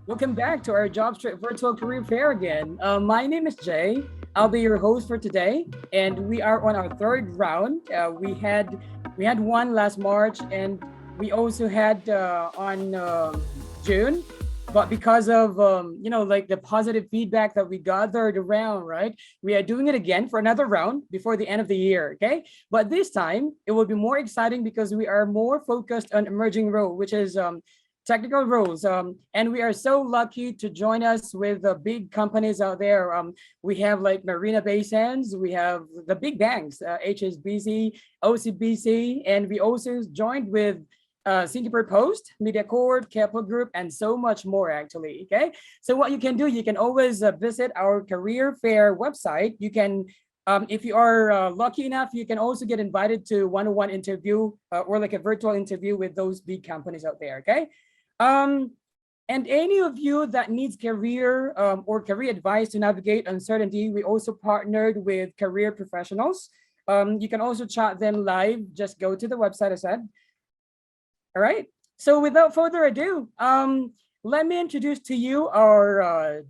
Welcome back to our JobStreet Virtual Career Fair again. My name is Jay. I'll be your host for today, and we are on our third round. We had one last March, and we also had on June. But because of like the positive feedback that we gathered around, right? We are doing it again for another round before the end of the year. Okay, but this time it will be more exciting because we are more focused on emerging role, which is technical roles. And we are so lucky to join us with the big companies out there. We have like Marina Bay Sands, we have the big banks, HSBC, OCBC, and we also joined with Singapore Post, MediaCorp, Keppel Group, and so much more actually. Okay, so what you can do, you can always visit our career fair website. You can if you are lucky enough, you can also get invited to one-on-one interview or like a virtual interview with those big companies out there. Okay, um, and any of you that needs career or career advice to navigate uncertainty, we also partnered with career professionals. You can also chat them live. Just go to the website, I said. All right. So without further ado, let me introduce to you our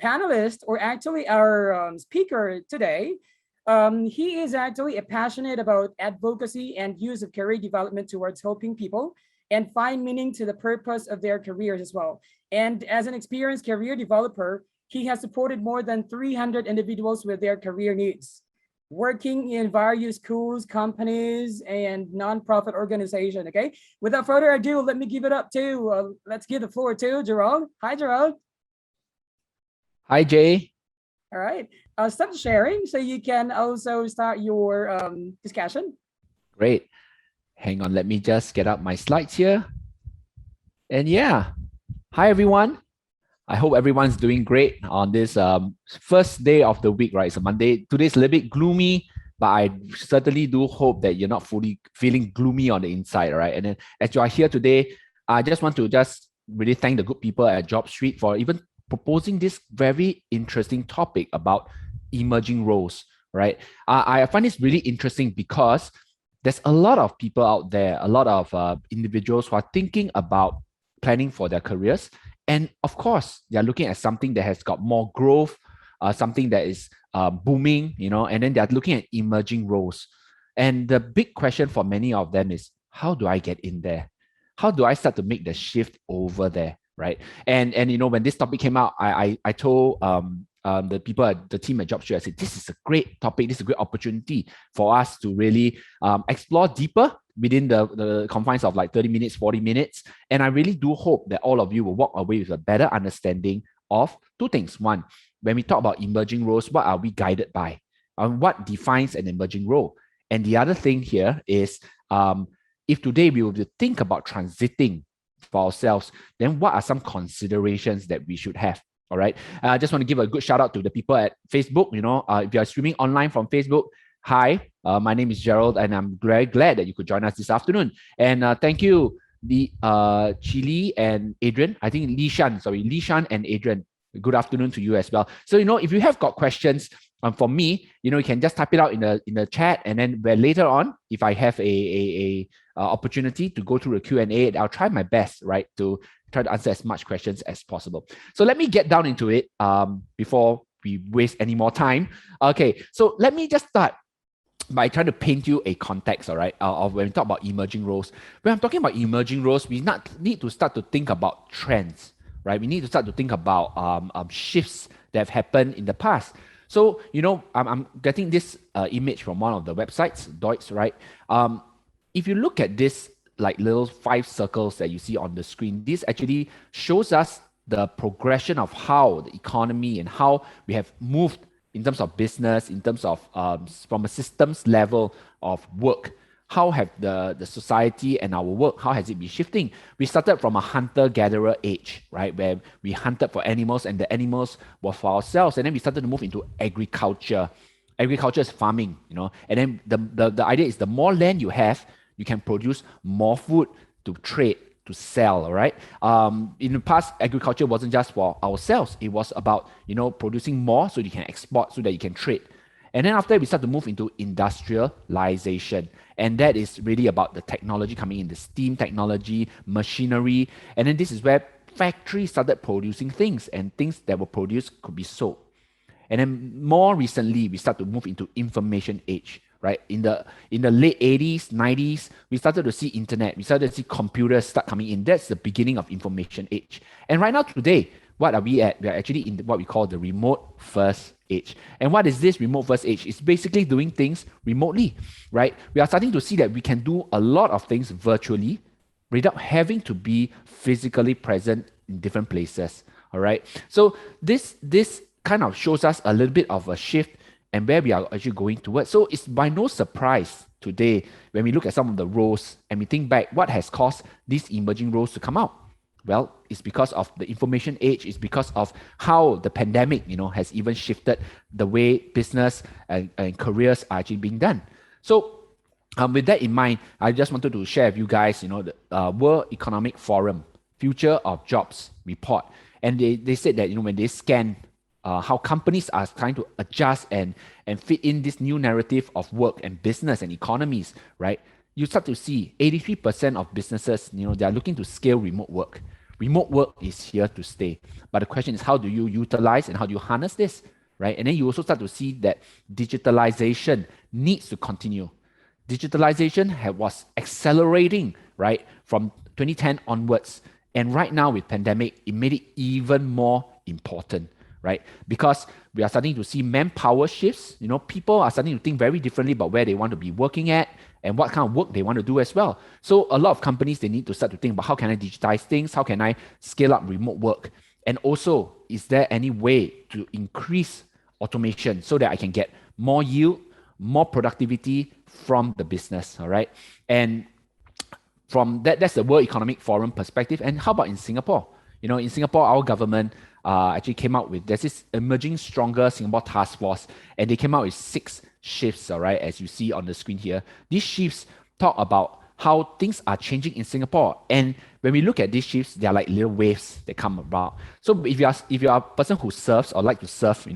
panelist, or actually our speaker today. He is actually a passionate about advocacy and use of career development towards helping people and find meaning to the purpose of their careers as well. And as an experienced career developer, he has supported more than 300 individuals with their career needs, working in various schools, companies, and nonprofit organizations. Okay. Without further ado, let me give it up to, let's give the floor to Gerald. Hi, Gerald. Hi, Jay. All right. I'll stop sharing so you can also start your discussion. Great. Hang on, let me just get up my slides here. And yeah, hi everyone. I hope everyone's doing great on this first day of the week, right? It's a Monday. Today's a little bit gloomy, but I certainly do hope that you're not fully feeling gloomy on the inside, right? And then as you are here today, I just want to just really thank the good people at JobStreet for even proposing this very interesting topic about emerging roles, right? I find this really interesting because there's a lot of people out there, a lot of individuals who are thinking about planning for their careers. And of course, they're looking at something that has got more growth, something that is booming, and then they're looking at emerging roles. And the big question for many of them is, how do I get in there? How do I start to make the shift over there, right? And when this topic came out, I told the people at the team at JobStreet, I said, this is a great topic. This is a great opportunity for us to really explore deeper within the confines of like 30 minutes, 40 minutes. And I really do hope that all of you will walk away with a better understanding of two things. One, when we talk about emerging roles, what are we guided by? What defines an emerging role? And the other thing here is, if today we were to think about transiting for ourselves, then what are some considerations that we should have? All right. I just want to give a good shout out to the people at Facebook. If you are streaming online from Facebook, hi, my name is Gerald, and I'm very glad that you could join us this afternoon. And thank you, Chili and Adrian. I think Li Shan and Adrian. Good afternoon to you as well. So if you have got questions for me, you can just type it out in the chat, and then later on, if I have a opportunity to go through the Q&A, I'll try my best, right, to try to answer as much questions as possible. So let me get down into it before we waste any more time. Okay, so let me just start by trying to paint you a context, all right, of when we talk about emerging roles. When I'm talking about emerging roles, we need to start to think about trends, right? We need to start to think about shifts that have happened in the past. So, I'm getting this image from one of the websites, Deutsch, right? If you look at this like little 5 circles that you see on the screen, this actually shows us the progression of how the economy and how we have moved in terms of business, in terms of from a systems level of work. How have the society and our work, how has it been shifting? We started from a hunter-gatherer age, right, where we hunted for animals and the animals were for ourselves. And then we started to move into agriculture. Agriculture is farming, and then the idea is the more land you have, you can produce more food to trade, to sell, all right? In the past, agriculture wasn't just for ourselves. It was about, producing more so you can export, so that you can trade. And then after we start to move into industrialization. And that is really about the technology coming in, the steam technology, machinery. And then this is where factories started producing things, and things that were produced could be sold. And then more recently, we start to move into information age, right? In the late 80s, 90s, we started to see internet, we started to see computers start coming in. That's the beginning of information age. And right now today, what are we at? We are actually in what we call the remote first age. And what is this remote first age? It's basically doing things remotely, right? We are starting to see that we can do a lot of things virtually without having to be physically present in different places. All right. So this kind of shows us a little bit of a shift and where we are actually going towards. So it's by no surprise today when we look at some of the roles and we think back what has caused these emerging roles to come out. Well, it's because of the information age. It's because of how the pandemic, has even shifted the way business and careers are actually being done. So with that in mind, I just wanted to share with you guys, the World Economic Forum Future of Jobs report. And they said that, when they scan how companies are trying to adjust and fit in this new narrative of work and business and economies, right? You start to see 83% of businesses, they are looking to scale remote work. Remote work is here to stay. But the question is, how do you utilize and how do you harness this, right? And then you also start to see that digitalization needs to continue. Digitalization was accelerating, right, from 2010 onwards. And right now with pandemic, it made it even more important, right? Because we are starting to see manpower shifts. People are starting to think very differently about where they want to be working at and what kind of work they want to do as well. So a lot of companies, they need to start to think about how can I digitize things? How can I scale up remote work? And also, is there any way to increase automation so that I can get more yield, more productivity from the business, all right? And from that's the World Economic Forum perspective. And how about in Singapore? In Singapore, our government actually came out with, there's this Emerging Stronger Singapore Task Force, and they came out with 6 shifts, all right, as you see on the screen here. These shifts talk about how things are changing in Singapore. And when we look at these shifts, they are like little waves that come about. So if you are a person who surfs or like to surf,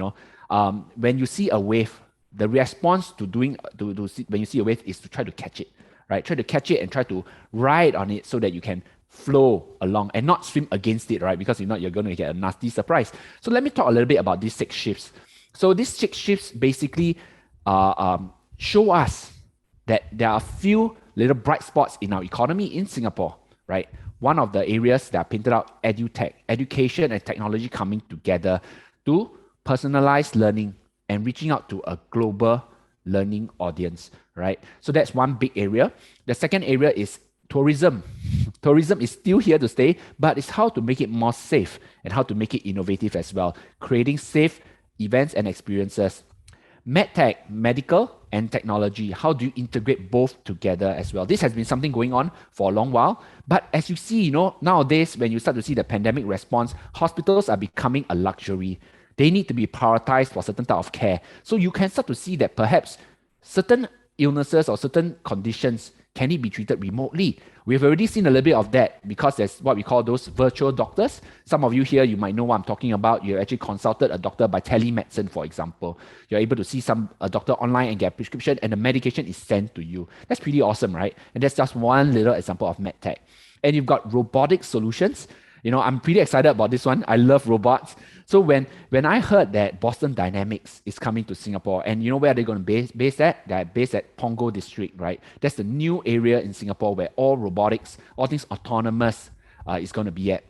when you see a wave, the response to when you see a wave is to try to catch it, right? Try to catch it and try to ride on it so that you can flow along and not swim against it, right? Because if not, you're going to get a nasty surprise. So let me talk a little bit about these 6 shifts. So these 6 shifts basically show us that there are a few little bright spots in our economy in Singapore, right? One of the areas that are painted out, edutech, education and technology coming together to personalize learning and reaching out to a global learning audience, right? So that's one big area. The second area is tourism. Tourism is still here to stay, but it's how to make it more safe and how to make it innovative as well, creating safe events and experiences. MedTech, medical and technology, how do you integrate both together as well? This has been something going on for a long while, but as you see, nowadays when you start to see the pandemic response, hospitals are becoming a luxury. They need to be prioritized for certain type of care. So you can start to see that perhaps certain illnesses or certain conditions can it be treated remotely? We've already seen a little bit of that because there's what we call those virtual doctors. Some of you here, you might know what I'm talking about. You actually consulted a doctor by telemedicine, for example. You're able to see a doctor online and get a prescription and the medication is sent to you. That's pretty awesome, right? And that's just one little example of medtech. And you've got robotic solutions. I'm pretty excited about this one. I love robots. So when I heard that Boston Dynamics is coming to Singapore, and where they're going to base at? They're based at Punggol District, right? That's the new area in Singapore where all robotics, all things autonomous is going to be at.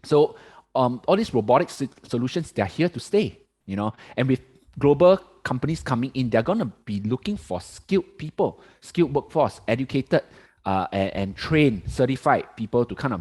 So all these robotic solutions, they're here to stay, and with global companies coming in, they're going to be looking for skilled people, skilled workforce, educated, and train certified people to kind of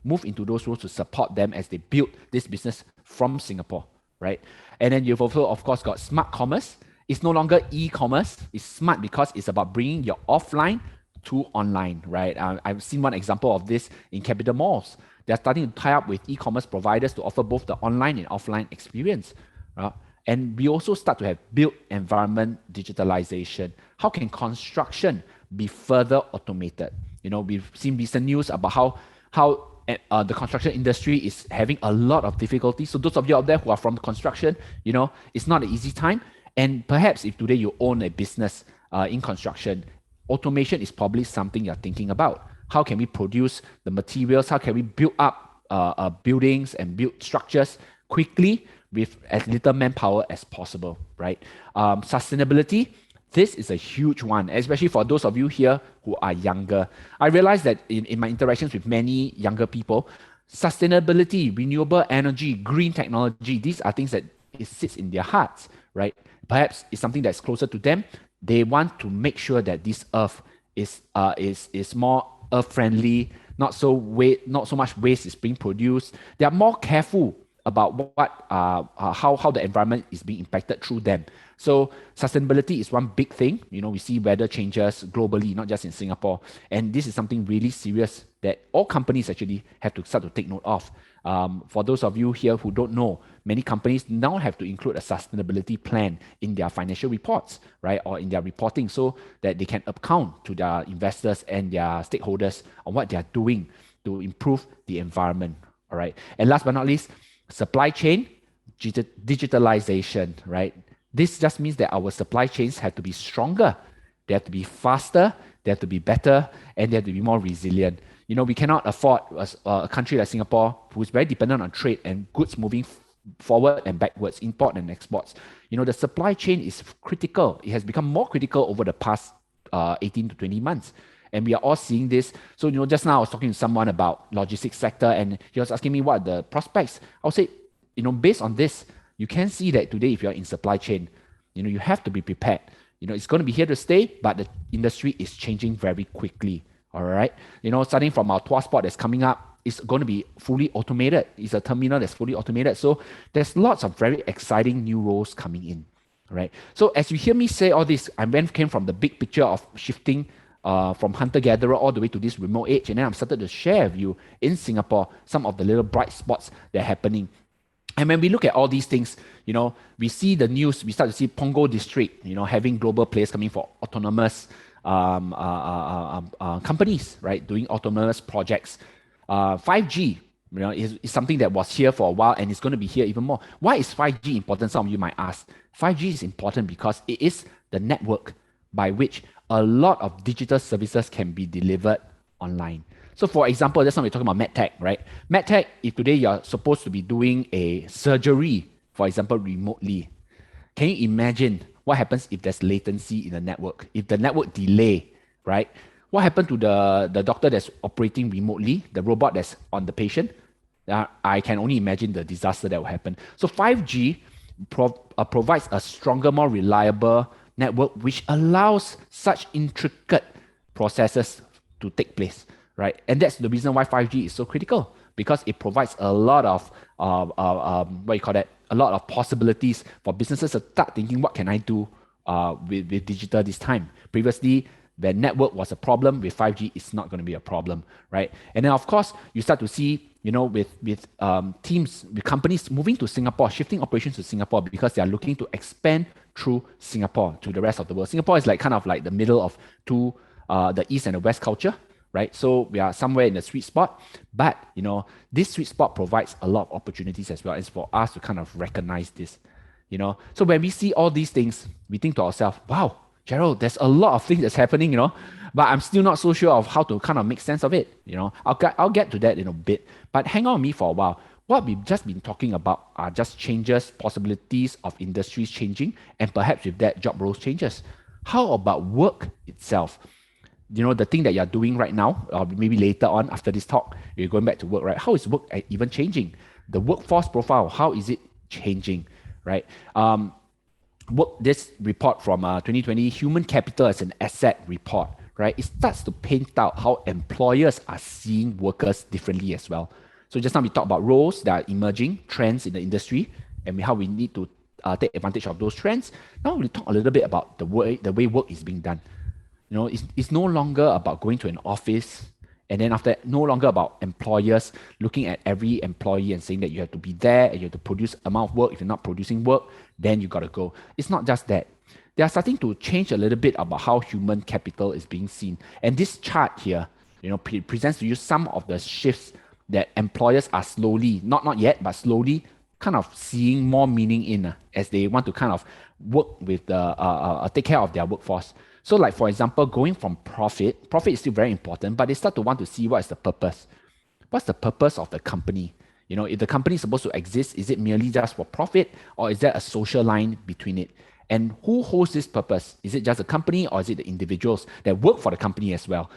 move into those roles to support them as they build this business from Singapore, right? And then you've also, of course, got smart commerce. It's no longer e-commerce. It's smart because it's about bringing your offline to online, right? I've seen one example of this in Capital Malls. They're starting to tie up with e-commerce providers to offer both the online and offline experience, right? And we also start to have built environment digitalization. How can construction be further automated? We've seen recent news about how the construction industry is having a lot of difficulty. So those of you out there who are from construction, it's not an easy time. And perhaps if today you own a business in construction, automation is probably something you're thinking about. How can we produce the materials? How can we build up buildings and build structures quickly with as little manpower as possible, right? Sustainability, this is a huge one, especially for those of you here who are younger. I realize that in my interactions with many younger people, sustainability, renewable energy, green technology, these are things that it sits in their hearts, right? Perhaps it's something that's closer to them. They want to make sure that this earth is more earth friendly, not so much waste is being produced. They are more careful about how the environment is being impacted through them. So sustainability is one big thing. We see weather changes globally, not just in Singapore, and this is something really serious that all companies actually have to start to take note of. For those of you here who don't know, many companies now have to include a sustainability plan in their financial reports, right, or in their reporting, so that they can account to their investors and their stakeholders on what they are doing to improve the environment. All right, and last but not least, supply chain digitalization, right? This just means that our supply chains have to be stronger, they have to be faster, they have to be better, and they have to be more resilient. We cannot afford a country like Singapore, who is very dependent on trade and goods moving forward and backwards, import and exports. The supply chain is critical. It has become more critical over the past 18 to 20 months. And we are all seeing this. So, just now I was talking to someone about logistics sector, and he was asking me what are the prospects. I would say, based on this, you can see that today, if you're in supply chain, you have to be prepared. It's going to be here to stay, but the industry is changing very quickly. All right. Starting from our tour spot that's coming up, it's going to be fully automated. It's a terminal that's fully automated. So there's lots of very exciting new roles coming in. All right. So as you hear me say all this, I came from the big picture of shifting from hunter-gatherer all the way to this remote age. And then I'm started to share with you in Singapore some of the little bright spots that are happening. And when we look at all these things, we see the news, we start to see Punggol District, having global players coming for autonomous companies, right, doing autonomous projects. 5G, is something that was here for a while and it's going to be here even more. Why is 5G important? Some of you might ask. 5G is important because it is the network by which a lot of digital services can be delivered online. So for example, just now we're talking about MedTech, right? MedTech, if today you're supposed to be doing a surgery, for example, remotely, can you imagine what happens if there's latency in the network? If the network delay, right? What happened to the doctor that's operating remotely, the robot that's on the patient? I can only imagine the disaster that will happen. So 5G provides a stronger, more reliable network, which allows such intricate processes to take place, right? And that's the reason why 5G is so critical, because it provides a lot of a lot of possibilities for businesses to start thinking, what can I do with digital this time? Previously, the network was a problem. With 5G, it's not going to be a problem, right? And then, of course, you start to see, with teams, with companies moving to Singapore, shifting operations to Singapore because they are looking to expand through Singapore to the rest of the world. Singapore is kind of like the middle of two, the East and the West culture, right? So we are somewhere in the sweet spot, but this sweet spot provides a lot of opportunities as well. It's for us to kind of recognize this, So when we see all these things, we think to ourselves, wow, Gerald, there's a lot of things that's happening, but I'm still not so sure of how to kind of make sense of it. I'll get to that in a bit, but hang on with me for a while. What we've just been talking about are just changes, possibilities of industries changing, and perhaps with that, job roles changes. How about work itself? The thing that you're doing right now, or maybe later on after this talk, you're going back to work, right? How is work even changing? The workforce profile, how is it changing, right? This report from 2020, Human Capital as an Asset report, right? It starts to paint out how employers are seeing workers differently as well. So just now we talked about roles that are emerging, trends in the industry, and how we need to take advantage of those trends. Now we talk a little bit about the way work is being done. It's no longer about going to an office, and then after that, no longer about employers looking at every employee and saying that you have to be there and you have to produce amount of work. If you're not producing work, then you got to go. It's not just that. They are starting to change a little bit about how human capital is being seen. And this chart here, presents to you some of the shifts that employers are slowly, not yet, but slowly kind of seeing more meaning in as they want to kind of work with take care of their workforce. So like, for example, going from profit is still very important, but they start to want to see what is the purpose. What's the purpose of the company? If the company is supposed to exist, is it merely just for profit, or is there a social line between it? And who holds this purpose? Is it just the company, or is it the individuals that work for the company as well?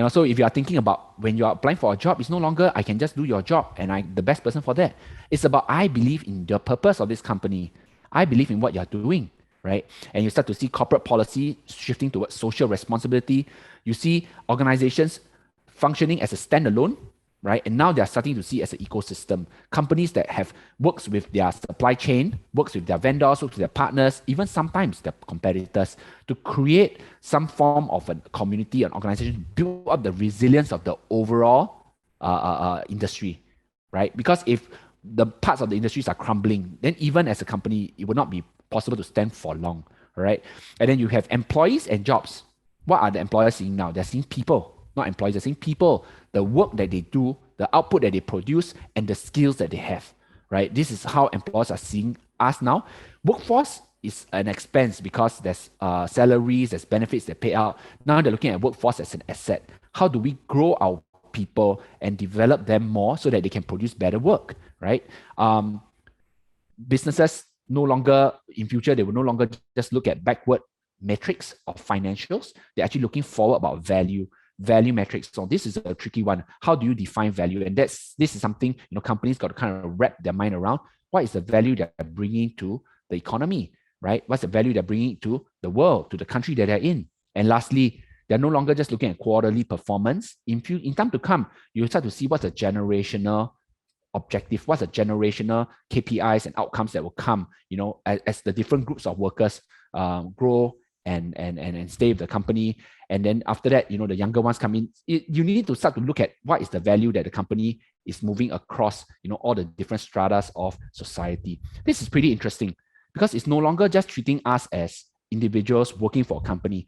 So if you are thinking about when you are applying for a job, it's no longer I can just do your job and I'm the best person for that. It's about I believe in the purpose of this company. I believe in what you're doing, right? And you start to see corporate policy shifting towards social responsibility. You see organizations functioning as a standalone, right? And now they're starting to see as an ecosystem. Companies that have works with their supply chain, works with their vendors, works with their partners, even sometimes their competitors, to create some form of a community, an organization, build up the resilience of the overall industry, right? Because if the parts of the industries are crumbling, then even as a company, it will not be possible to stand for long, right? And then you have employees and jobs. What are the employers seeing now? They're seeing people, not employees. They're seeing people, the work that they do, the output that they produce, and the skills that they have, right? This is how employers are seeing us now. Workforce is an expense because there's salaries, there's benefits that pay out. Now they're looking at workforce as an asset. How do we grow our people and develop them more so that they can produce better work, right? Businesses no longer, in future, they will no longer just look at backward metrics of financials. They're actually looking forward about value metrics. So this is a tricky one. How do you define value? And this is something companies got to kind of wrap their mind around. What is the value that they're bringing to the economy, right? What's the value they're bringing to the world, to the country that they're in? And lastly, they're no longer just looking at quarterly performance. In time to come, you start to see what's a generational objective, what's the generational KPIs and outcomes that will come, as the different groups of workers grow and stay with the company. And then after that, the younger ones come in. You need to start to look at what is the value that the company is moving across, all the different stratas of society. This is pretty interesting because it's no longer just treating us as individuals working for a company.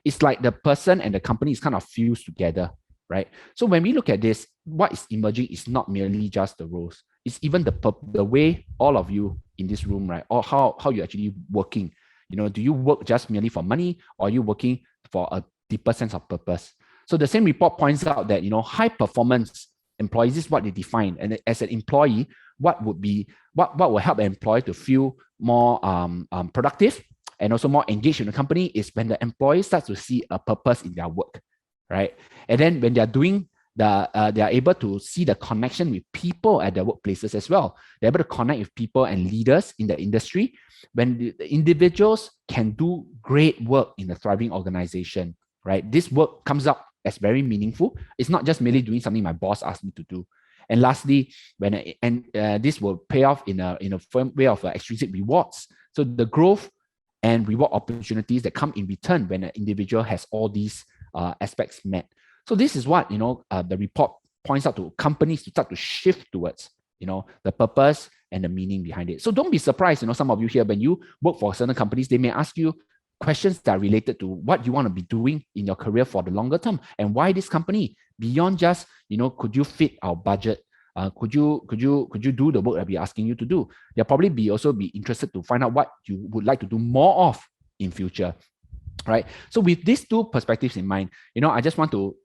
It's like the person and the company is kind of fused together, right? So when we look at this, what is emerging is not merely just the roles. It's even the way all of you in this room, right? Or how you're actually working. Do you work just merely for money, or are you working for a deeper sense of purpose? So the same report points out that, high performance employees is what they define. And as an employee, what will help an employee to feel more productive and also more engaged in the company is when the employee starts to see a purpose in their work, right? And then when they're doing they are able to see the connection with people at their workplaces as well. They're able to connect with people and leaders in the industry. When the individuals can do great work in a thriving organization, right? This work comes up as very meaningful. It's not just merely doing something my boss asked me to do. And lastly, this will pay off in a firm way of extrinsic rewards. So the growth and reward opportunities that come in return when an individual has all these aspects met. So this is what the report points out to companies to start to shift towards, the purpose and the meaning behind it. So don't be surprised, some of you here, when you work for certain companies, they may ask you questions that are related to what you want to be doing in your career for the longer term and why this company, beyond just, could you fit our budget? Could you do the work that we're asking you to do? They'll probably also be interested to find out what you would like to do more of in future, right? So with these two perspectives in mind, I just want to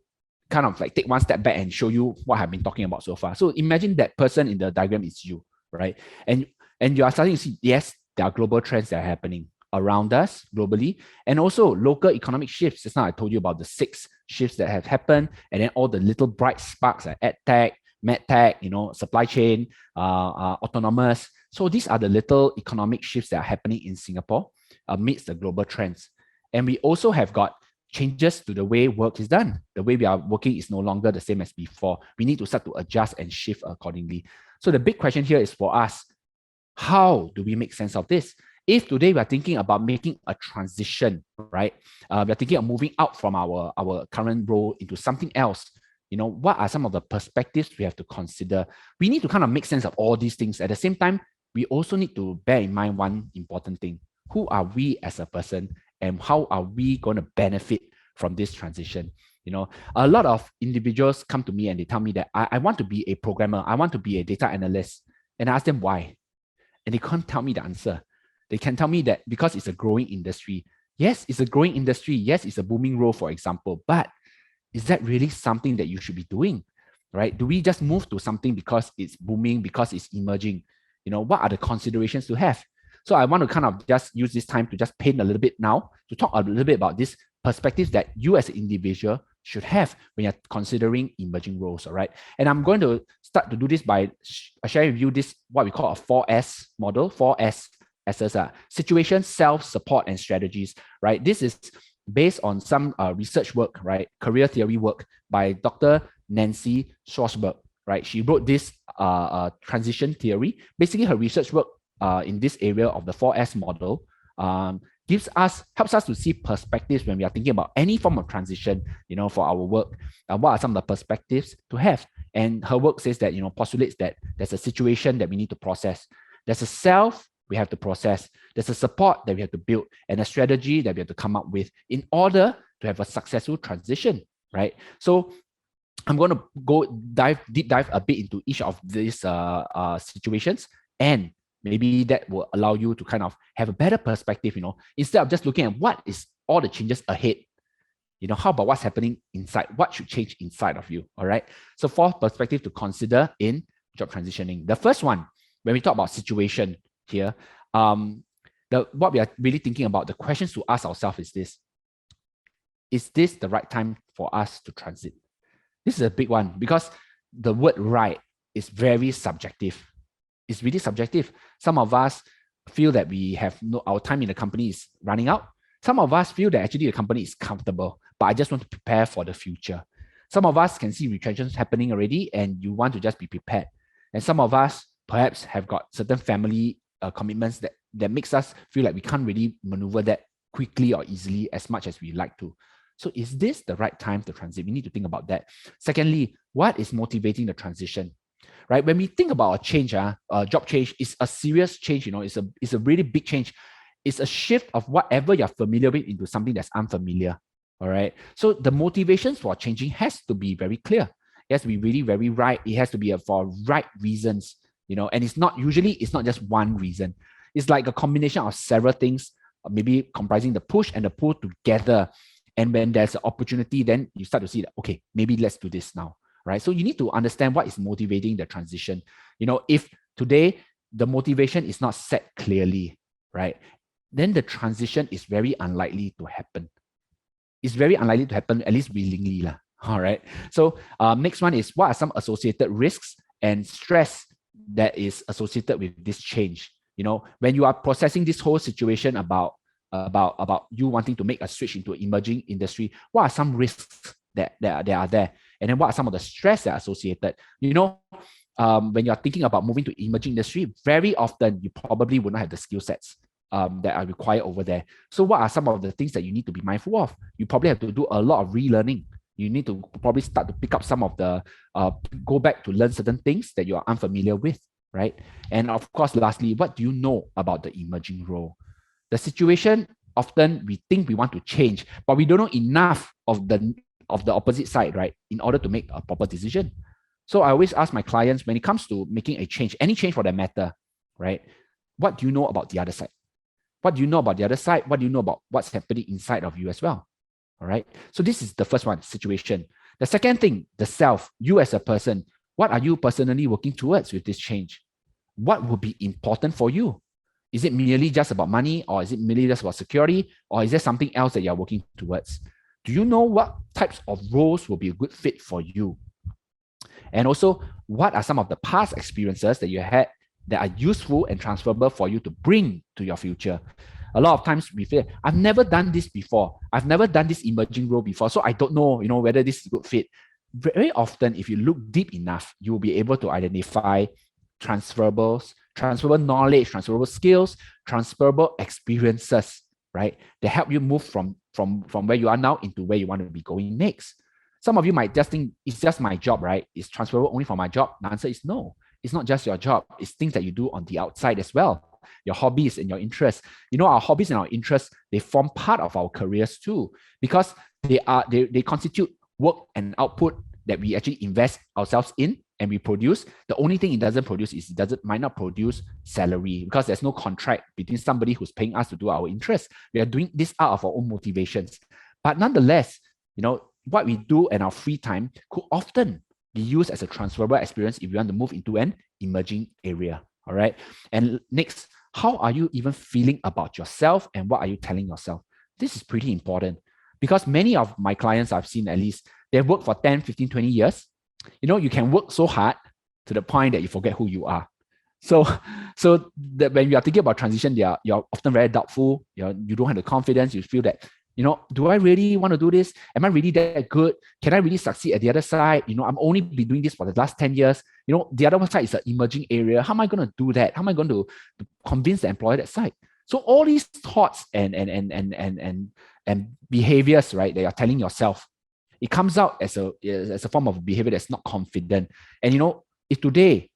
kind of like take one step back and show you what I've been talking about so far. So imagine that person in the diagram is you, right? And you are starting to see, yes, there are global trends that are happening around us globally, and also local economic shifts. Just now I told you about the 6 shifts that have happened, and then all the little bright sparks like EdTech, MedTech, supply chain, autonomous. So these are the little economic shifts that are happening in Singapore amidst the global trends. And we also have got changes to the way work is done. The way we are working is no longer the same as before. We need to start to adjust and shift accordingly. So the big question here is for us, how do we make sense of this? If today we are thinking about making a transition, right? We are thinking of moving out from our current role into something else. What are some of the perspectives we have to consider? We need to kind of make sense of all these things. At the same time, we also need to bear in mind one important thing. Who are we as a person? And how are we going to benefit from this transition? A lot of individuals come to me and they tell me that I want to be a programmer. I want to be a data analyst. And I ask them why. And they can't tell me the answer. They can tell me that because it's a growing industry. Yes, it's a growing industry. Yes, it's a booming role, for example. But is that really something that you should be doing? right? Do we just move to something because it's booming, because it's emerging? What are the considerations to have? So I want to kind of just use this time to just paint a little bit now to talk a little bit about this perspectives that you as an individual should have when you're considering emerging roles, all right? And I'm going to start to do this by sharing with you this, what we call a 4S model, 4S as situation, self, support, and strategies, right? This is based on some research work, right? Career theory work by Dr. Nancy Schwarzberg, right? She wrote this transition theory. Basically, her research work in this area of the 4S model helps us to see perspectives when we are thinking about any form of transition, for our work. What are some of the perspectives to have? And her work says that, postulates that there's a situation that we need to process. There's a self we have to process. There's a support that we have to build and a strategy that we have to come up with in order to have a successful transition, right? So I'm going to deep dive a bit into each of these situations, and maybe that will allow you to kind of have a better perspective, instead of just looking at what is all the changes ahead. How about what's happening inside? What should change inside of you? All right. So 4 perspectives to consider in job transitioning. The first one, when we talk about situation here, what we are really thinking about, the questions to ask ourselves is this: is this the right time for us to transit? This is a big one because the word right is very subjective. It's really subjective. Some of us feel that our time in the company is running out. Some of us feel that actually the company is comfortable, but I just want to prepare for the future. Some of us can see retrenchments happening already and you want to just be prepared. And some of us perhaps have got certain family commitments that makes us feel like we can't really maneuver that quickly or easily as much as we like to. So is this the right time to transit? We need to think about that. Secondly, what is motivating the transition? Right? When we think about a change, a job change is a serious change, it's a really big change. It's a shift of whatever you're familiar with into something that's unfamiliar. All right. So the motivations for changing has to be very clear. It has to be really very right. It has to be for right reasons, and it's not just one reason. It's like a combination of several things, maybe comprising the push and the pull together. And when there's an opportunity, then you start to see that, okay, maybe let's do this now, right? So you need to understand what is motivating the transition. If today the motivation is not set clearly, right, then the transition is very unlikely to happen. It's very unlikely to happen, at least willingly. All right. So next one is, what are some associated risks and stress that is associated with this change? When you are processing this whole situation about you wanting to make a switch into an emerging industry, what are some risks that are there? And then what are some of the stress that are associated? When you're thinking about moving to emerging industry, very often you probably will not have the skill sets that are required over there. So what are some of the things that you need to be mindful of? You probably have to do a lot of relearning. You need to probably start to pick up some of the, go back to learn certain things that you are unfamiliar with, right? And of course, lastly, what do you know about the emerging role? The situation, often we think we want to change, but we don't know enough of the opposite side, right, in order to make a proper decision. So I always ask my clients, when it comes to making a change, any change for that matter, right, what do you know about the other side? What do you know about the other side? What do you know about what's happening inside of you as well? All right. So this is the first one, situation. The second thing, the self, you as a person, what are you personally working towards with this change? What will be important for you? Is it merely just about money, or is it merely just about security, or is there something else that you're working towards? Do you know what types of roles will be a good fit for you? And also, what are some of the past experiences that you had that are useful and transferable for you to bring to your future? A lot of times we feel, I've never done this before. I've never done this emerging role before, so I don't know, whether this is a good fit. Very often, if you look deep enough, you will be able to identify transferable knowledge, transferable skills, transferable experiences, right? That help you move from where you are now into where you want to be going next. Some of you might just think, it's just my job, right? It's transferable only for my job. The answer is no. It's not just your job. It's things that you do on the outside as well. Your hobbies and your interests. Our hobbies and our interests, they form part of our careers too, because they constitute work and output that we actually invest ourselves in and we produce. The only thing it doesn't produce is might not produce salary, because there's no contract between somebody who's paying us to do our interests. We are doing this out of our own motivations. But nonetheless, what we do in our free time could often be used as a transferable experience if you want to move into an emerging area. All right. And next, how are you even feeling about yourself and what are you telling yourself? This is pretty important because many of my clients I've seen, at least, they've worked for 10, 15, 20 years. You can work so hard to the point that you forget who you are. So that when you are thinking about transition, you're often very doubtful. You don't have the confidence. You feel that, do I really want to do this? Am I really that good? Can I really succeed at the other side? I'm only been doing this for the last 10 years. The other side is an emerging area. How am I going to do that? How am I going to convince the employer that side? So all these thoughts and behaviors, right, that you're telling yourself, it comes out as a form of behavior that's not confident. And if today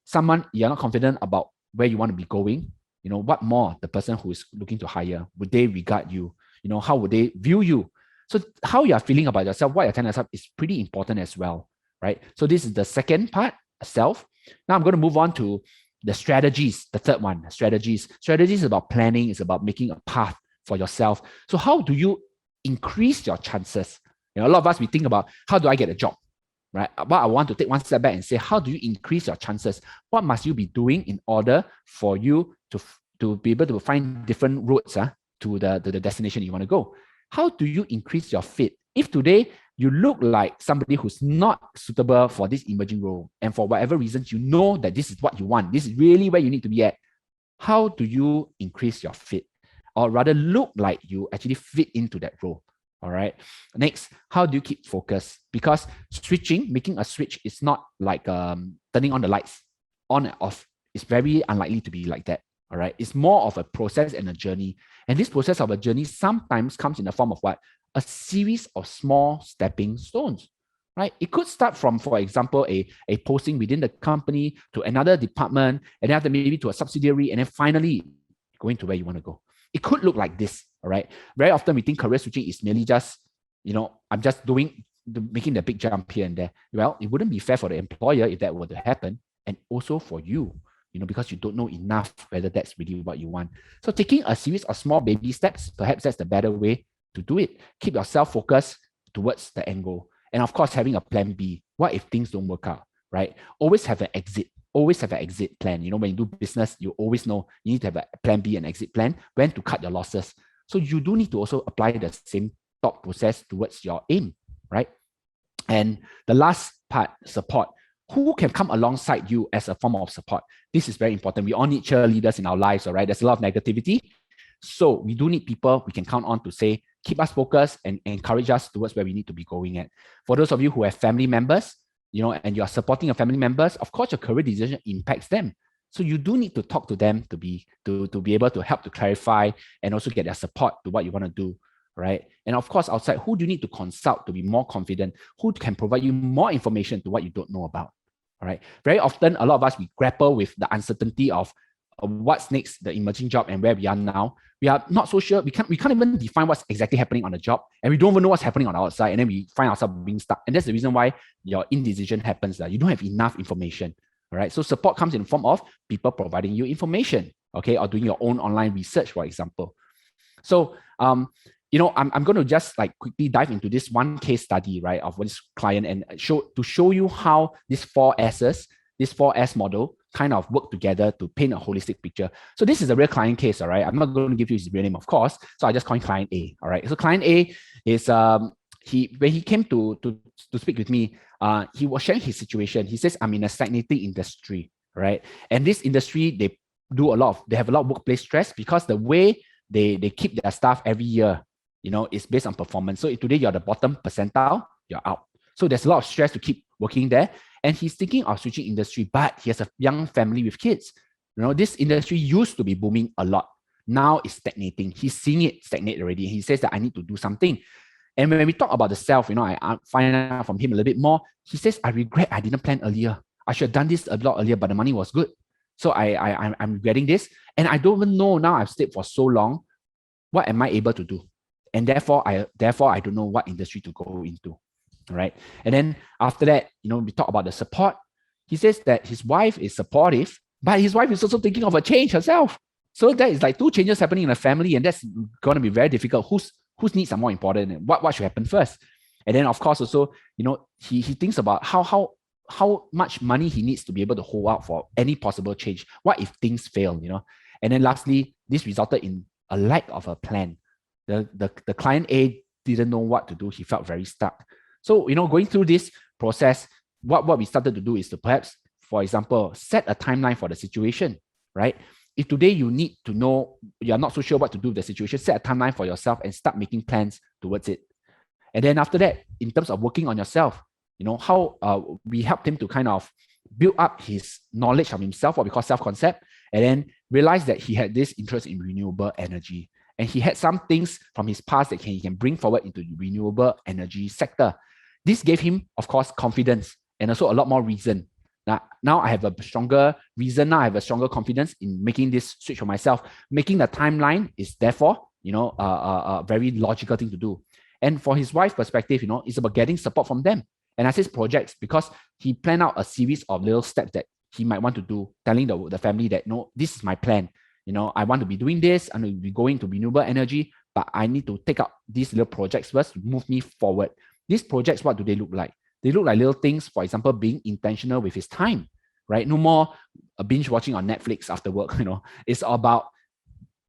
you're not confident about where you want to be going, what more the person who is looking to hire, would they regard you? How would they view you? So how you are feeling about yourself, what you're telling yourself is pretty important as well, right? So this is the second part, self. Now I'm going to move on to the strategies, the third one, strategies. Strategies is about planning, it's about making a path for yourself. So how do you increase your chances? A lot of us, we think about, how do I get a job? Right? But I want to take one step back and say, how do you increase your chances? What must you be doing in order for you to be able to find different routes to the destination you want to go? How do you increase your fit? If today you look like somebody who's not suitable for this emerging role, and for whatever reasons, you know that this is what you want, this is really where you need to be at, how do you increase your fit? Or rather look like you actually fit into that role. All right. Next, how do you keep focus? Because making a switch is not like turning on the lights on and off. It's very unlikely to be like that. All right. It's more of a process and a journey. And this process of a journey sometimes comes in the form of what? A series of small stepping stones. Right? It could start from, for example, a posting within the company to another department, and then after maybe to a subsidiary, and then finally going to where you want to go. It could look like this, all right? Very often we think career switching is merely just, I'm just making the big jump here and there. Well, it wouldn't be fair for the employer if that were to happen, and also for you, because you don't know enough whether that's really what you want. So taking a series of small baby steps, perhaps that's the better way to do it. Keep yourself focused towards the end goal. And of course, having a plan B. What if things don't work out, right? Always have an exit. Always have an exit plan. When you do business, you always know you need to have a plan B and exit plan, when to cut your losses. So you do need to also apply the same thought process towards your aim, right? And the last part, support. Who can come alongside you as a form of support? This is very important. We all need cheerleaders in our lives, all right? There's a lot of negativity. So we do need people we can count on to say, keep us focused and encourage us towards where we need to be going at. For those of you who have family members, and you are supporting your family members, of course, your career decision impacts them. So you do need to talk to them to be able to help to clarify and also get their support to what you want to do, right? And of course, outside, who do you need to consult to be more confident? Who can provide you more information to what you don't know about, all right? Very often, a lot of us, we grapple with the uncertainty of what's next, the emerging job, and where we are now. We are not so sure. We can't even define what's exactly happening on the job, and we don't even know what's happening on the outside, and then we find ourselves being stuck. And that's the reason why your indecision happens. You don't have enough information. All right. So support comes in the form of people providing you information, okay, or doing your own online research, for example. So I'm going to just quickly dive into this one case study, right, of this client, and show you how these 4S's, this 4S model kind of work together to paint a holistic picture. So this is a real client case, all right? I'm not going to give you his real name, of course. So I just call him client A, all right? So client A is, when he came to speak with me, he was sharing his situation. He says, I'm in a stagnating industry, right? And this industry, they have a lot of workplace stress because the way they keep their staff every year, is based on performance. So if today you're the bottom percentile, you're out. So there's a lot of stress to keep working there. And he's thinking of switching industry, but he has a young family with kids. This industry used to be booming a lot. Now it's stagnating. He's seeing it stagnate already. He says that I need to do something. And when we talk about the self, I find out from him a little bit more. He says, I regret I didn't plan earlier. I should have done this a lot earlier, but the money was good. So I'm regretting this. And I don't even know now I've stayed for so long. What am I able to do? And therefore I don't know what industry to go into. Right. And then after that, we talk about the support. He says that his wife is supportive, but his wife is also thinking of a change herself. So that is like two changes happening in a family, and that's going to be very difficult. Whose needs are more important, and what should happen first? And then of course also, he thinks about how how much money he needs to be able to hold out for any possible change. What if things fail, And then lastly, this resulted in a lack of a plan. The client A didn't know what to do. He felt very stuck. So, going through this process, what we started to do is to perhaps, for example, set a timeline for the situation, right? If today you need to know, you're not so sure what to do with the situation, set a timeline for yourself and start making plans towards it. And then after that, in terms of working on yourself, how we helped him to kind of build up his knowledge of himself, what we call self-concept, and then realize that he had this interest in renewable energy. And he had some things from his past that he can bring forward into the renewable energy sector. This gave him, of course, confidence and also a lot more reason. Now I have a stronger reason. Now I have a stronger confidence in making this switch for myself. Making the timeline is therefore, a very logical thing to do. And for his wife's perspective, it's about getting support from them. And I say projects because he planned out a series of little steps that he might want to do, telling the family that, no, this is my plan. I want to be doing this. I'm going to be going to renewable energy, but I need to take up these little projects first to move me forward. These projects, what do they look like? They look like little things, for example, being intentional with his time, right? No more binge watching on Netflix after work, It's about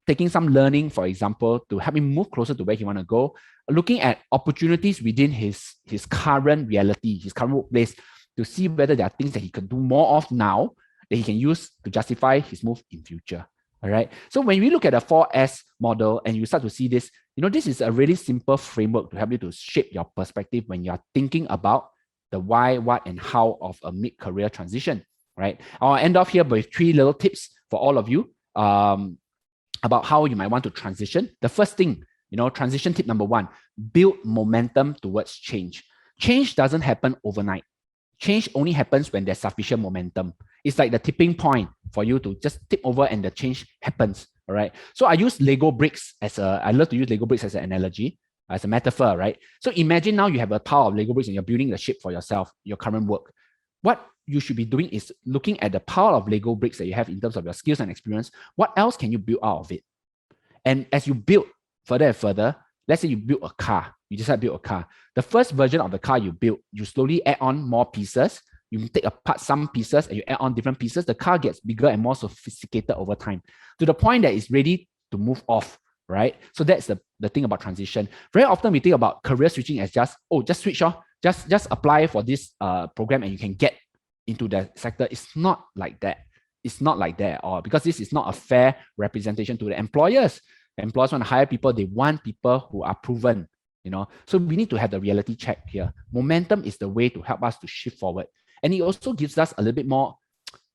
taking some learning, for example, to help him move closer to where he want to go, looking at opportunities within his current reality, his current workplace, to see whether there are things that he can do more of now that he can use to justify his move in future. All right. So when we look at the 4S model and you start to see this, this is a really simple framework to help you to shape your perspective when you are thinking about the why, what, and how of a mid-career transition, right? I'll end off here with 3 little tips for all of you about how you might want to transition. The first thing, transition tip number 1, build momentum towards change. Change doesn't happen overnight. Change only happens when there's sufficient momentum. It's like the tipping point for you to just tip over and the change happens, all right? So I use Lego bricks I love to use Lego bricks as an analogy, as a metaphor, right? So imagine now you have a pile of Lego bricks and you're building the ship for yourself, your current work. What you should be doing is looking at the pile of Lego bricks that you have in terms of your skills and experience. What else can you build out of it? And as you build further and further, let's say you build a car, you decide to build a car. The first version of the car you build, you slowly add on more pieces. You take apart some pieces and you add on different pieces. The car gets bigger and more sophisticated over time to the point that it's ready to move off, right? So that's the thing about transition. Very often we think about career switching as just switch off, just apply for this program and you can get into the sector. It's not like that. It's not like that at all, because this is not a fair representation to the employers. Employers want to hire people. They want people who are proven, So we need to have the reality check here. Momentum is the way to help us to shift forward. And it also gives us a little bit more,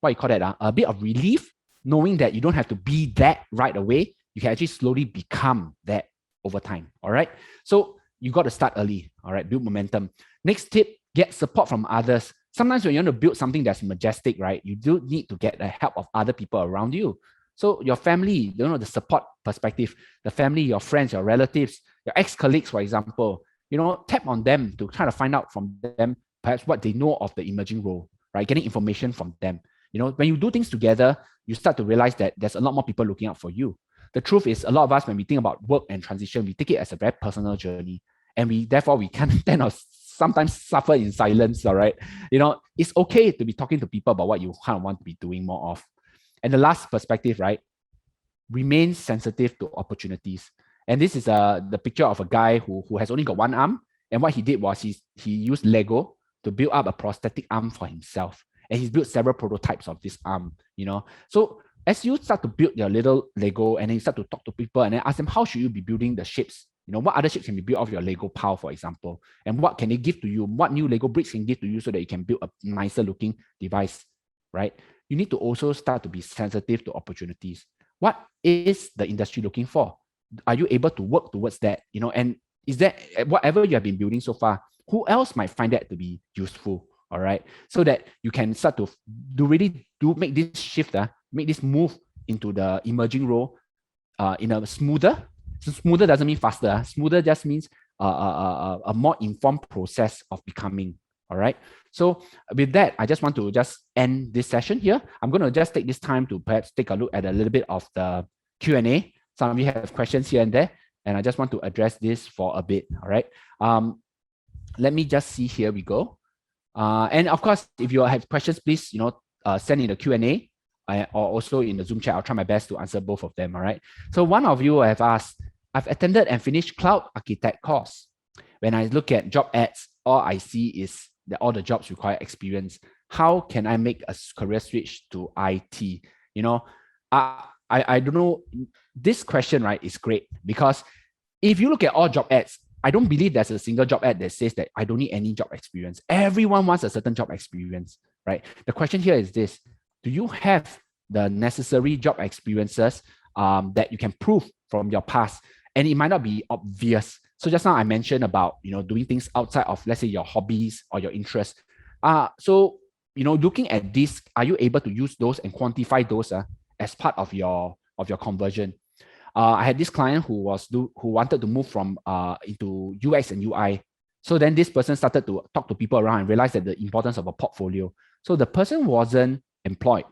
what you call that, a bit of relief, knowing that you don't have to be that right away. You can actually slowly become that over time, all right? So you got to start early, all right? Build momentum. Next tip, get support from others. Sometimes when you want to build something that's majestic, right, you do need to get the help of other people around you. So your family, the support perspective, the family, your friends, your relatives, your ex-colleagues, for example, tap on them to try to find out from them perhaps what they know of the emerging role, right? Getting information from them. When you do things together, you start to realize that there's a lot more people looking out for you. The truth is, a lot of us, when we think about work and transition, we take it as a very personal journey. And we can tend to sometimes suffer in silence, all right? It's okay to be talking to people about what you kind of want to be doing more of. And the last perspective, right? Remain sensitive to opportunities. And this is the picture of a guy who has only got one arm. And what he did was he used Lego to build up a prosthetic arm for himself. And he's built several prototypes of this arm, So as you start to build your little Lego and then you start to talk to people and then ask them, how should you be building the shapes? What other shapes can be built off your Lego pile, for example? And what can they give to you? What new Lego bricks can give to you so that you can build a nicer looking device, right? You need to also start to be sensitive to opportunities. What is the industry looking for? Are you able to work towards that? And is that whatever you have been building so far, who else might find that to be useful? All right. So that you can start to make this shift, make this move into the emerging role in a smoother. So smoother doesn't mean faster. Smoother just means a more informed process of becoming. All right. So with that, I just want to just end this session here. I'm going to just take this time to perhaps take a look at a little bit of the Q&A. Some of you have questions here and there, and I just want to address this for a bit. All right. Let me just see. Here we go. And of course, if you have questions, please, send in the Q&A or also in the Zoom chat. I'll try my best to answer both of them. All right. So one of you have asked, I've attended and finished cloud architect course. When I look at job ads, all I see is that all the jobs require experience. How can I make a career switch to IT? I don't know. This question, right, is great because if you look at all job ads, I don't believe there's a single job ad that says that I don't need any job experience. Everyone wants a certain job experience, right? The question here is this: do you have the necessary job experiences that you can prove from your past? And it might not be obvious. So just now I mentioned about doing things outside of, let's say, your hobbies or your interests. So looking at this, are you able to use those and quantify those as part of your conversion? I had this client who wanted to move from into UX and UI. So then this person started to talk to people around and realized that the importance of a portfolio. So the person wasn't employed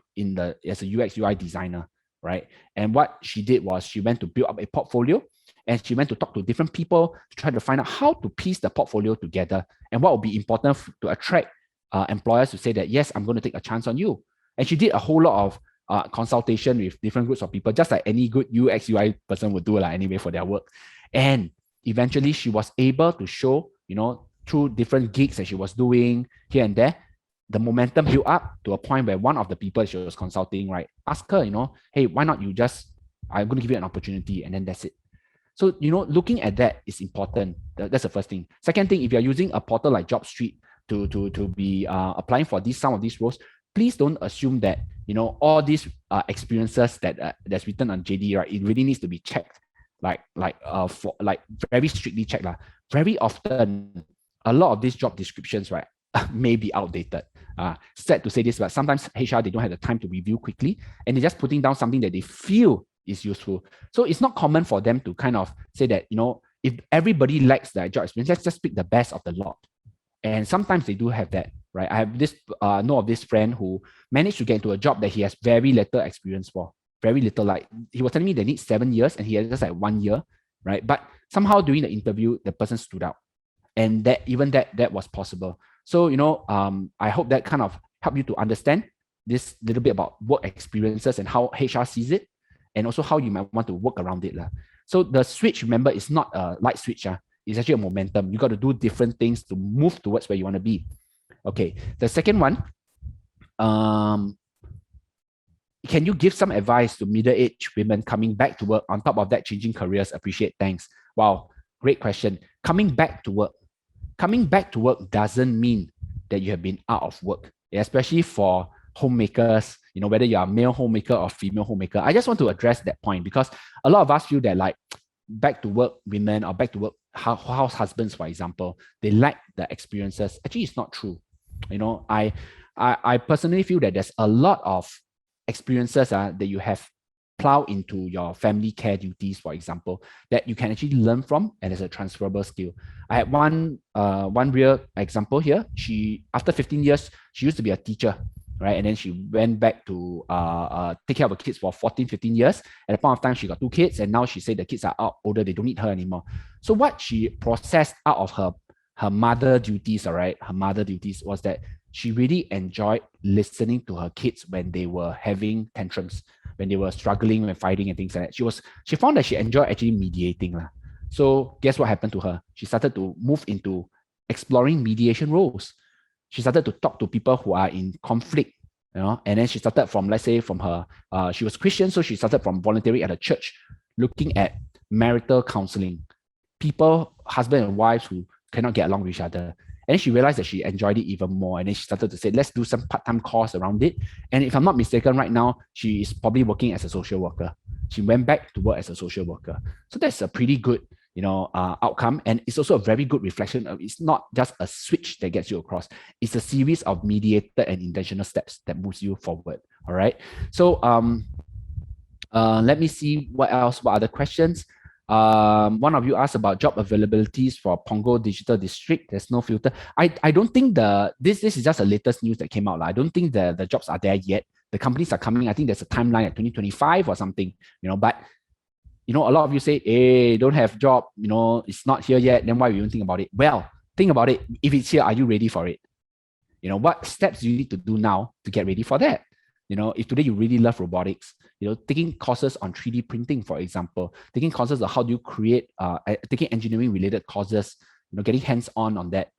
as a UX UI designer, right? And what she did was she went to build up a portfolio and she went to talk to different people to try to find out how to piece the portfolio together and what would be important to attract employers to say that, yes, I'm going to take a chance on you. And she did a whole lot of consultation with different groups of people, just like any good UX UI person would do anyway for their work. And eventually she was able to show, through different gigs that she was doing here and there, the momentum built up to a point where one of the people she was consulting, right, asked her, hey, why not I'm going to give you an opportunity, and then that's it. So, looking at that is important. That's the first thing. Second thing, if you're using a portal like JobStreet to be applying for some of these roles, please don't assume that all these experiences that's written on JD, right, it really needs to be checked, like very strictly checked. Very often, a lot of these job descriptions, right, may be outdated. Sad to say this, but sometimes HR, they don't have the time to review quickly, and they're just putting down something that they feel is useful. So it's not common for them to kind of say that, if everybody lacks their job experience, let's just pick the best of the lot. And sometimes they do have that, right? I have know of this friend who managed to get into a job that he has very little experience for. Very little. Like, he was telling me they need 7 years and he has just like 1 year, right? But somehow during the interview, the person stood out. And that was possible. So, I hope that kind of helped you to understand this little bit about work experiences and how HR sees it, and also how you might want to work around it. So the switch, remember, is not a light switch. It's actually a momentum. You got to do different things to move towards where you want to be. Okay. The second one, can you give some advice to middle-aged women coming back to work? On top of that, changing careers, appreciate, thanks. Wow, great question. Coming back to work doesn't mean that you have been out of work, especially for homemakers, whether you are a male homemaker or female homemaker. I just want to address that point because a lot of us feel that, like, back to work women or back to work house husbands, for example, they lack the experiences. Actually, it's not true. I personally feel that there's a lot of experiences that you have plowed into your family care duties, for example, that you can actually learn from, and as a transferable skill. I had one real example here. After 15 years, she used to be a teacher, right? And then she went back to take care of her kids for 14, 15 years. At the point of time, she got 2 kids, and now she said the kids are older, they don't need her anymore. So what she processed out of her mother duties, all right, her mother duties was that she really enjoyed listening to her kids when they were having tantrums, when they were struggling, when fighting and things like that. She found that she enjoyed actually mediating. So guess what happened to her? She started to move into exploring mediation roles. She started to talk to people who are in conflict, and then she started from, let's say, from her, she was Christian, so she started from volunteering at a church, looking at marital counseling, people, husband and wives who cannot get along with each other. And then she realized that she enjoyed it even more. And then she started to say, let's do some part-time course around it. And if I'm not mistaken, right now, she is probably working as a social worker. She went back to work as a social worker. So that's a pretty good, outcome. And it's also a very good reflection of, it's not just a switch that gets you across. It's a series of mediated and intentional steps that moves you forward. All right. So let me see what other questions. One of you asked about job availabilities for Punggol Digital District. There's no filter. I don't think this is just the latest news that came out. I don't think the jobs are there yet. The companies are coming. I think there's a timeline at 2025 or something, but a lot of you say, hey, don't have job, it's not here yet. Then why you don't think about it? Well, think about it. If it's here, are you ready for it? What steps do you need to do now to get ready for that? If today you really love robotics, taking courses on 3D printing, for example, taking courses on how do you create, taking engineering related courses, getting hands-on that,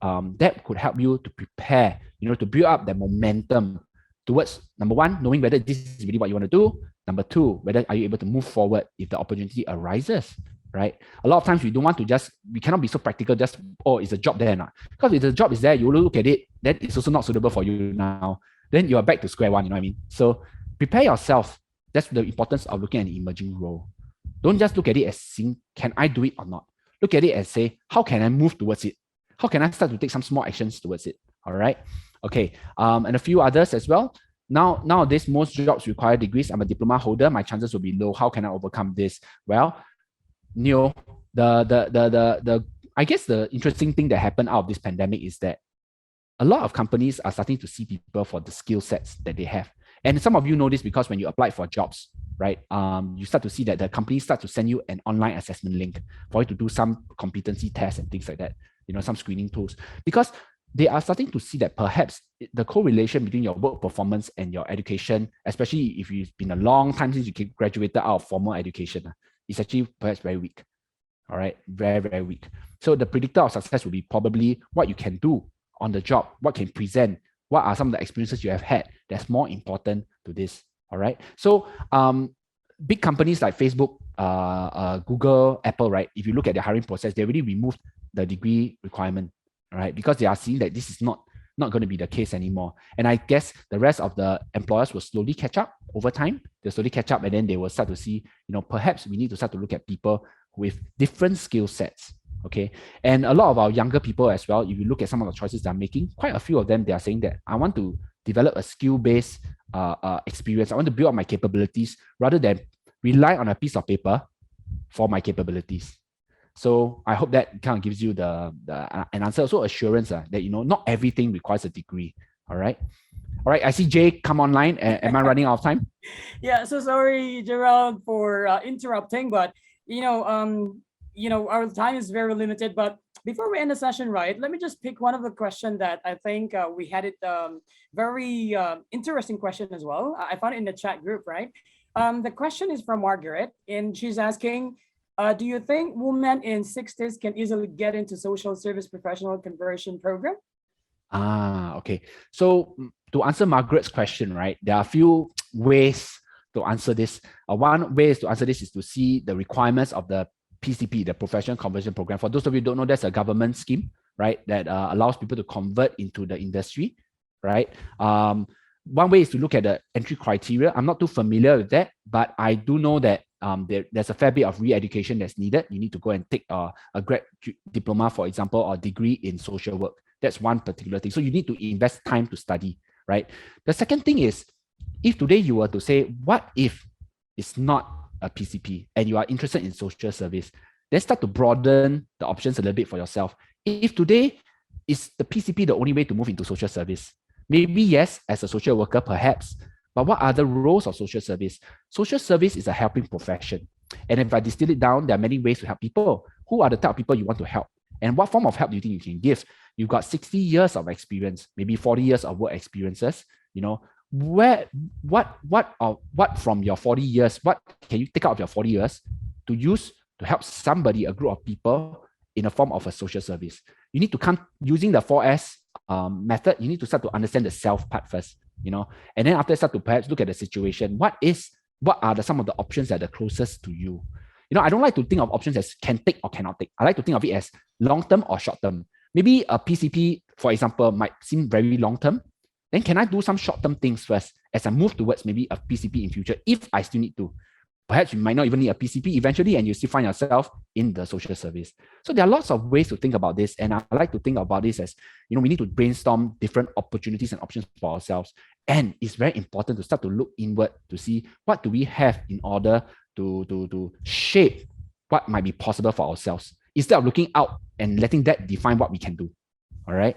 that could help you to prepare, to build up that momentum towards, number one, knowing whether this is really what you want to do. Number two, whether are you able to move forward if the opportunity arises, right? A lot of times we cannot be so practical, just, oh, is the job there or not? Because if the job is there, you look at it, then it's also not suitable for you now. Then you are back to square one, you know what I mean? So prepare yourself. That's the importance of looking at an emerging role. Don't just look at it as seeing, can I do it or not? Look at it and say, how can I move towards it? How can I start to take some small actions towards it? All right. Okay. And a few others as well. Nowadays, most jobs require degrees. I'm a diploma holder. My chances will be low. How can I overcome this? Well, I guess the interesting thing that happened out of this pandemic is that a lot of companies are starting to see people for the skill sets that they have. And some of you know this because when you apply for jobs, right, you start to see that the companies start to send you an online assessment link for you to do some competency tests and things like that, some screening tools, because they are starting to see that perhaps the correlation between your work performance and your education, especially if it's been a long time since you graduated out of formal education, is actually perhaps very weak. All right, very, very weak. So the predictor of success will be probably what you can do on the job, what can present, what are some of the experiences you have had that's more important to this. All right. So big companies like Facebook, Google, Apple, right? If you look at their hiring process, they already removed the degree requirement, right? Because they are seeing that this is not going to be the case anymore. And I guess the rest of the employers will slowly catch up over time. They'll slowly catch up, and then they will start to see, perhaps we need to start to look at people with different skill sets. Okay. And a lot of our younger people as well, if you look at some of the choices they're making, quite a few of them, they are saying that I want to develop a skill-based experience. I want to build up my capabilities rather than rely on a piece of paper for my capabilities. So I hope that kind of gives you an answer, also assurance that, not everything requires a degree. All right. All right. I see Jay come online. Am I running out of time? Yeah. So sorry, Gerald, for interrupting, but our time is very limited. But before we end the session, right, let me just pick one of the questions that I think we had it very interesting question as well. I found it in the chat group, right? The question is from Margaret, and she's asking, do you think women in 60s can easily get into social service professional conversion program? Okay. So to answer Margaret's question, right, there are a few ways to answer this. One way is to answer this is to see the requirements of the PCP, the Professional Conversion Program. For those of you who don't know, that's a government scheme, right, that allows people to convert into the industry, right? One way is to look at the entry criteria. I'm not too familiar with that, but I do know that there's a fair bit of re-education that's needed. You need to go and take a grad diploma, for example, or degree in social work. That's one particular thing. So you need to invest time to study, right? The second thing is, if today you were to say, what if it's not a PCP and you are interested in social service, then start to broaden the options a little bit for yourself. If today is the PCP the only way to move into social service, maybe yes, as a social worker, perhaps, but what are the roles of social service? Social service is a helping profession. And if I distill it down, there are many ways to help people. Who are the type of people you want to help? And what form of help do you think you can give? You've got 60 years of experience, maybe 40 years of work experiences, what from your 40 years, what can you take out of your 40 years to use to help somebody, a group of people, in a form of a social service? You need to come using the 4S method. You need to start to understand the self part first, and then after start to perhaps look at the situation. What are some of the options that are the closest to you? I don't like to think of options as can take or cannot take. I like to think of it as long-term or short-term. Maybe a PCP, for example, might seem very long-term. Then can I do some short-term things first as I move towards maybe a PCP in future if I still need to? Perhaps you might not even need a PCP eventually and you still find yourself in the social service. So there are lots of ways to think about this. And I like to think about this as, we need to brainstorm different opportunities and options for ourselves. And it's very important to start to look inward to see what do we have in order to shape what might be possible for ourselves instead of looking out and letting that define what we can do. All right.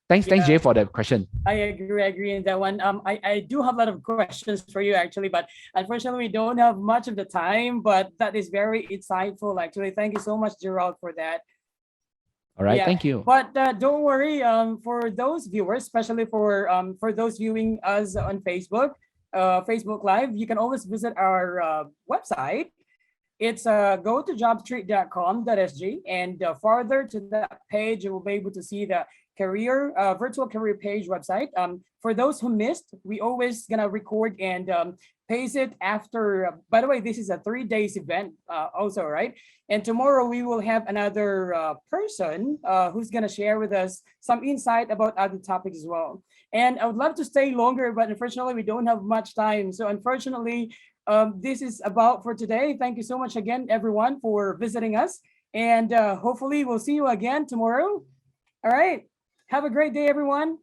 Thanks, Jay, for the question. I agree in that one. I do have a lot of questions for you actually, but unfortunately we don't have much of the time, but that is very insightful actually. Thank you so much, Gerald, for that. All right. Yeah, Thank you. but don't worry. For those viewers, especially for those viewing us on Facebook, Facebook Live, you can always visit our website. It's go to jobstreet.com.sg, and farther to that page, you will be able to see the career virtual career page website. For those who missed, we always gonna record and paste it after. By the way, this is a 3 days event, also, right? And tomorrow we will have another person who's gonna share with us some insight about other topics as well. And I would love to stay longer, but unfortunately, we don't have much time. So unfortunately, this is about for today. Thank you so much again, everyone, for visiting us. And hopefully, we'll see you again tomorrow. All right. Have a great day, everyone.